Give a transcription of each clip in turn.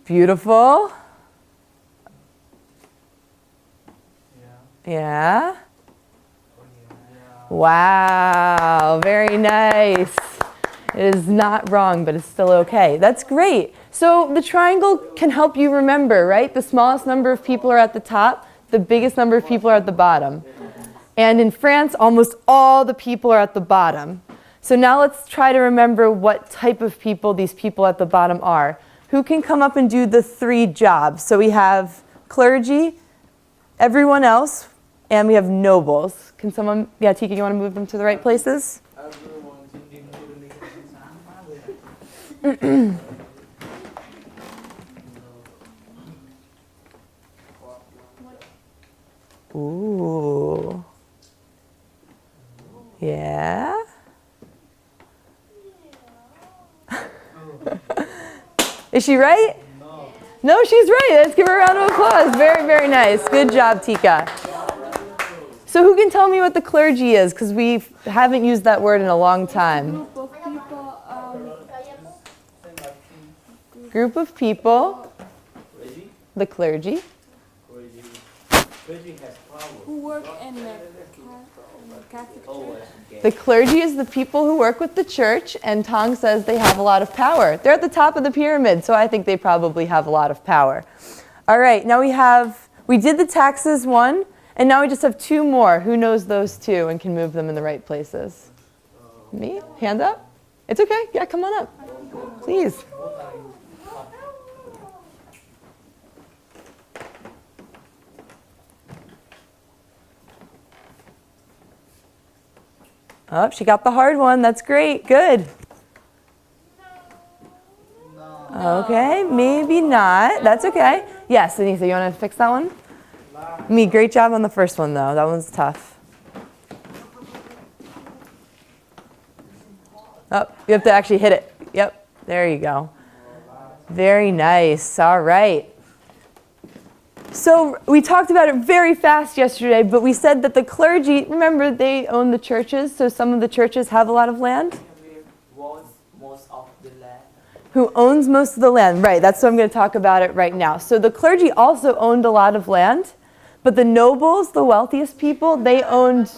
Beautiful. Yeah. Wow, very nice. It is not wrong, but it's still okay. That's great. So the triangle can help you remember, right? The smallest number of people are at the top, the biggest number of people are at the bottom. And in France, almost all the people are at the bottom. So now let's try to remember what type of people these people at the bottom are. Who can come up and do the 3 jobs? So we have clergy, everyone else, and we have nobles. Can someone, yeah, Tika, you want to move them to the right places? Ooh. Yeah? Is she right? No, she's right. Let's give her a round of applause. Very, very nice. Good job, Tika. So who can tell me what the clergy is? Because we haven't used that word in a long time. Group of people. The clergy. Who work in the Catholic Church? The clergy is the people who work with the church, and Tong says they have a lot of power. They're at the top of the pyramid, so I think they probably have a lot of power. All right, now we did the taxes one, and now we just have 2 more. Who knows those 2 and can move them in the right places? Me? Hand up? It's okay. Yeah, come on up. Please. Oh, she got the hard one. That's great. Good. Okay, maybe not. That's okay. Yes, Anissa, you want to fix that one? Me, great job on the first one, though. That one's tough. Oh, you have to actually hit it. Yep, there you go. Very nice. All right. So we talked about it very fast yesterday, but we said that the clergy, remember, they own the churches, so some of the churches have a lot of land. Who owns most of the land? Right, that's what I'm going to talk about it right now. So the clergy also owned a lot of land, but the nobles, the wealthiest people, they owned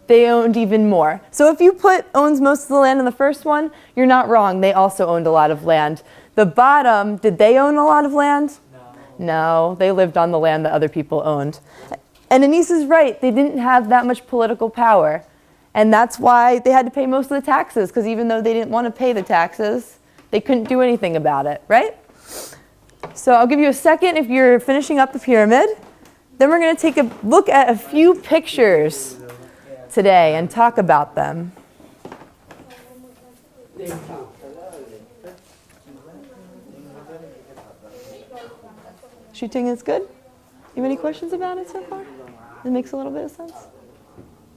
even more. So if you put owns most of the land in the first one, you're not wrong. They also owned a lot of land. The bottom, did they own a lot of land? No, they lived on the land that other people owned. And Anise is right. They didn't have that much political power. And that's why they had to pay most of the taxes, because even though they didn't want to pay the taxes, they couldn't do anything about it, right? So I'll give you a second if you're finishing up the pyramid. Then we're going to take a look at a few pictures today and talk about them. Shooting is good? You have any questions about it so far? It makes a little bit of sense?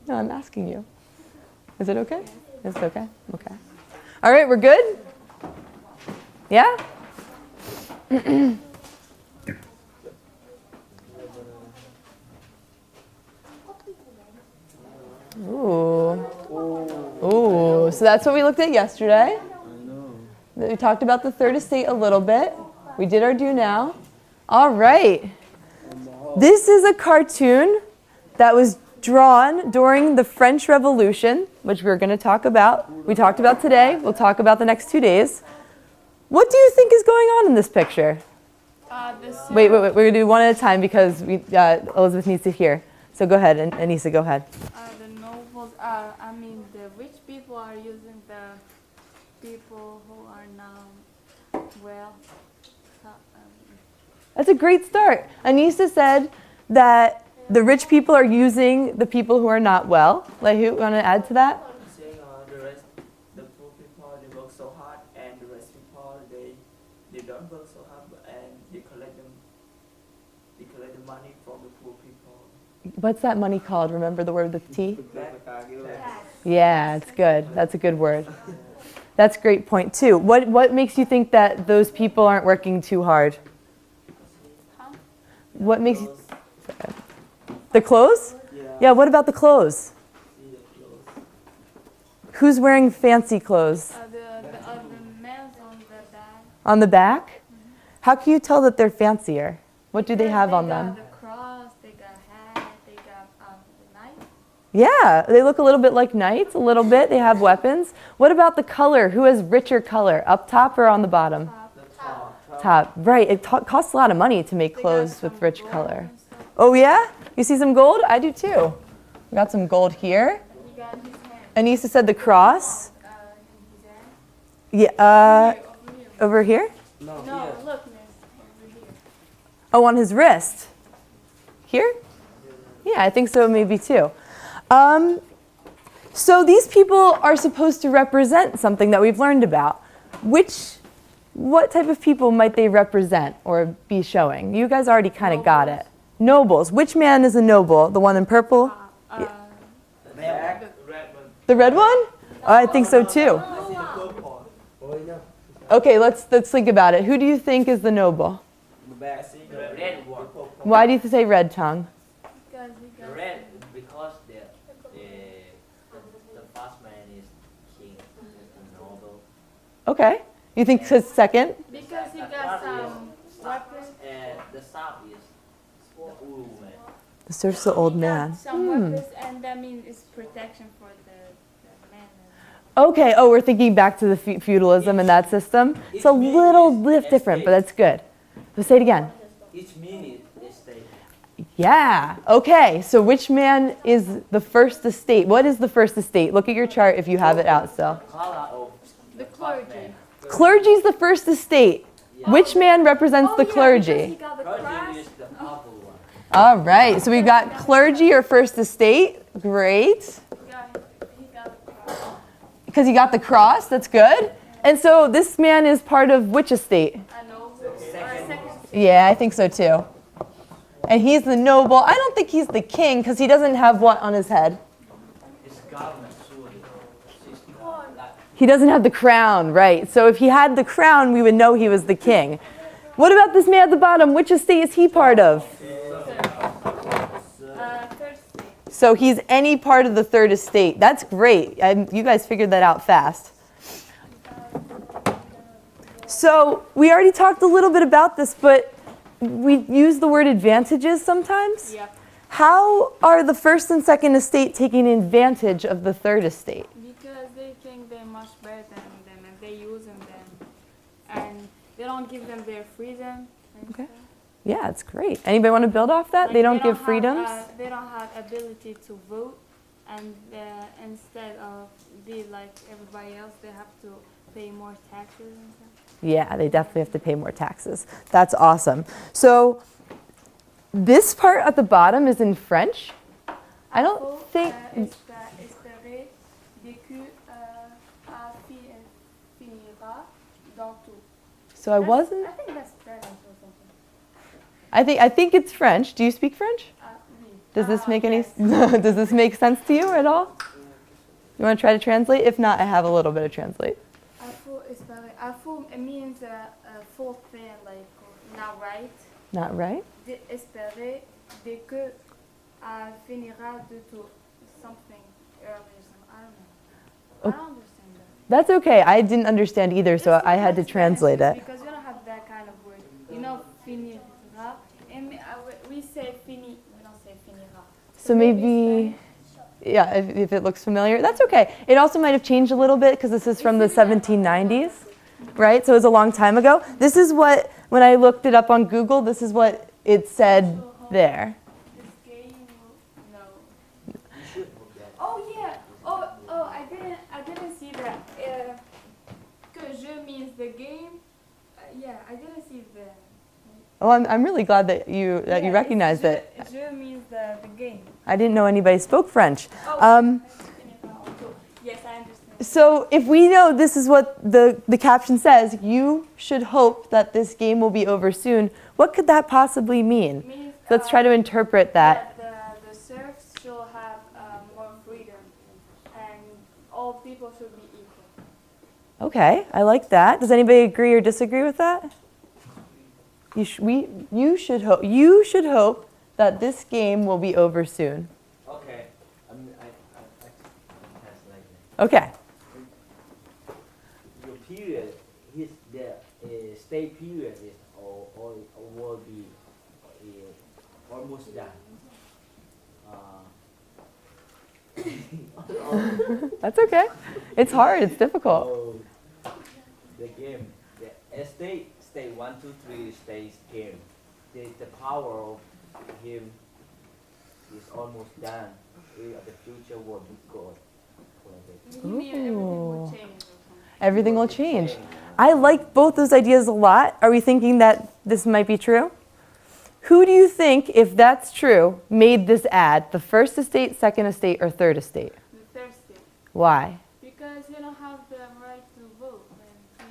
No, I'm asking you. Is it okay? It's okay? Okay. All right, we're good? Yeah? Ooh. Ooh, so that's what we looked at yesterday. We talked about the third estate a little bit. We did our do now. All right. This is a cartoon that was drawn during the French Revolution, which we're going to talk about. We talked about today. We'll talk about the next 2 days. What do you think is going on in this picture? Wait. We're going to do one at a time because Elizabeth needs to hear. So go ahead, Anissa, go ahead. The nobles the rich people are using the people who are now well. That's a great start. Anissa said that the rich people are using the people who are not well. Like, who want to add to that? Saying the poor people, they work so hard, and the rich people, they don't work so hard, and they collect the money from the poor people. What's that money called? Remember the word with T? Yeah, it's good. That's a good word. That's a great point too. What makes you think that those people aren't working too hard? What makes you... The clothes? Yeah, what about the clothes? Who's wearing fancy clothes? The men's on the back. On the back? How can you tell that they're fancier? What do they have on them? They got the cross, they got hat, they got the knife. Yeah, they look a little bit like knights, a little bit. They have weapons. What about the color? Who has richer color, up top or on the bottom? Top. Right, it costs a lot of money to make clothes with rich color. Oh yeah? You see some gold? I do too. We got some gold here. He got his hand. Anissa said the cross. In his hand. Yeah, Over here. over here? No, No, here. look, miss. Over here. Oh, on his wrist. Here? Yeah, I think so, maybe too. So these people are supposed to represent something that we've learned about. What type of people might they represent or be showing? You guys already kind of got it. Nobles. Which man is a noble? The one in purple? The back, red one. The red one? Oh, I think so too. I see the purple. Okay, let's think about it. Who do you think is the noble? The back. I see the red one. Why do you say red tongue? Because he got Red because the first man is king, is noble. Okay. You think his second? Because he got some weapons. And the staff is the old man. The serf's the old He man. got some weapons, and that means it's protection for the man. Okay, oh, we're thinking back to the feudalism and that system. It's a little bit different, but that's good. So say it again. Each minute is state. Yeah, okay, so which man is the first estate? What is the first estate? Look at your chart if you have it out still. Color of The first clergy. man. Clergy's the first estate. Which man represents the Because he clergy? got the Clergy cross. is the purple one. All right, so we've got clergy or first estate. Great. He got the cross. Because he got the cross, that's good. And so this man is part of which estate? A noble. Second. Yeah, I think so too. And he's the noble. I don't think he's the king because he doesn't have what on his head? It's government surely. He doesn't have the crown, right. So if he had the crown, we would know he was the king. What about this man at the bottom? Which estate is he part of? Third state. So he's any part of the third estate. That's great. You guys figured that out fast. So we already talked a little bit about this, but we use the word advantages sometimes. Yep. How are the first and second estate taking advantage of the third estate? Because they think they're much better than them, and they using them, and they don't give them their freedom. And Okay. stuff. Yeah, it's great. Anybody want to build off that? Like, They don't give have, freedoms? they don't have ability to vote, and instead of be like everybody else, they have to pay more taxes and stuff. Yeah, they definitely have to pay more taxes. That's awesome. So this part at the bottom is in French. I don't think... Espérer, vécu, finira dans tout. So I wasn't... I think that's Spanish or something. I think it's French. Do you speak French? Oui. Does this make any... Yes. Does this make sense to you at all? You want to try to translate? If not, I have a little bit of translate. It means full thing, like not right. Not right? Espérer, dès que finira de tout. Something earlier. I don't know. I don't understand that. That's okay. I didn't understand either, so I had to translate it. Because we don't have that kind of word. You know, finira. And we say fini. We don't say finira. So maybe... Yeah, if it looks familiar. That's okay. It also might have changed a little bit because this is from the 1790s, right? So it was a long time ago. This is what, when I looked it up on Google, this is what it said there. This game, no. Oh yeah. Oh, I didn't see that. Que je means the game. Yeah, I didn't see that. Oh, I'm really glad that you recognized it. Je means the game. I didn't know anybody spoke French. Oh, yes, I understand. So if we know this is what the caption says, you should hope that this game will be over soon, what could that possibly mean? Means, Let's try to interpret that. the serfs should have more freedom, and all people should be equal. Okay, I like that. Does anybody agree or disagree with that? You should hope that this game will be over soon. Okay. I translate it. Okay. Your period, the stay period is all will be almost done. That's okay. It's hard. It's difficult. So the game, the state 1, 2, 3 stays game. The power of him is almost done. The future will be good. You mean everything will change or something? Everything will change. I like both those ideas a lot. Are we thinking that this might be true? Who do you think, if that's true, made this ad? The first estate, second estate, or third estate? The third state. Why? Because he don't have the right to vote, and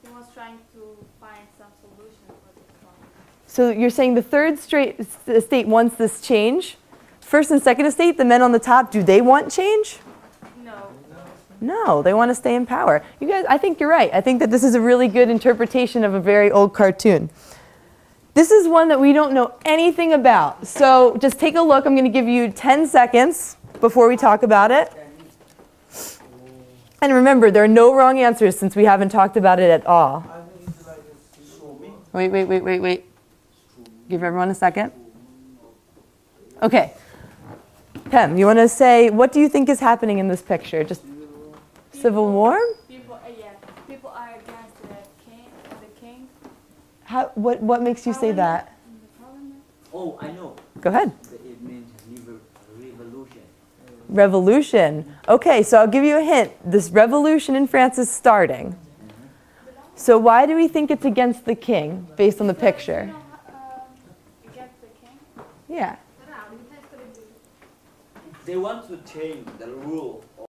he was trying to find some solution for this problem. So you're saying the third estate wants this change? First and second estate, the men on the top, do they want change? No. No, they want to stay in power. You guys, I think you're right. I think that this is a really good interpretation of a very old cartoon. This is one that we don't know anything about. So just take a look. I'm going to give you 10 seconds before we talk about it. And remember, there are no wrong answers since we haven't talked about it at all. Wait. Give everyone a second. Okay. Pem, you want to say, what do you think is happening in this picture? Just civil war? People are against the king. What makes you say that? In the parliament. Oh, I know. Go ahead. It means revolution. Revolution. Okay, so I'll give you a hint. This revolution in France is starting. So why do we think it's against the king, based on the picture? Against the king. Yeah. They want to change the rule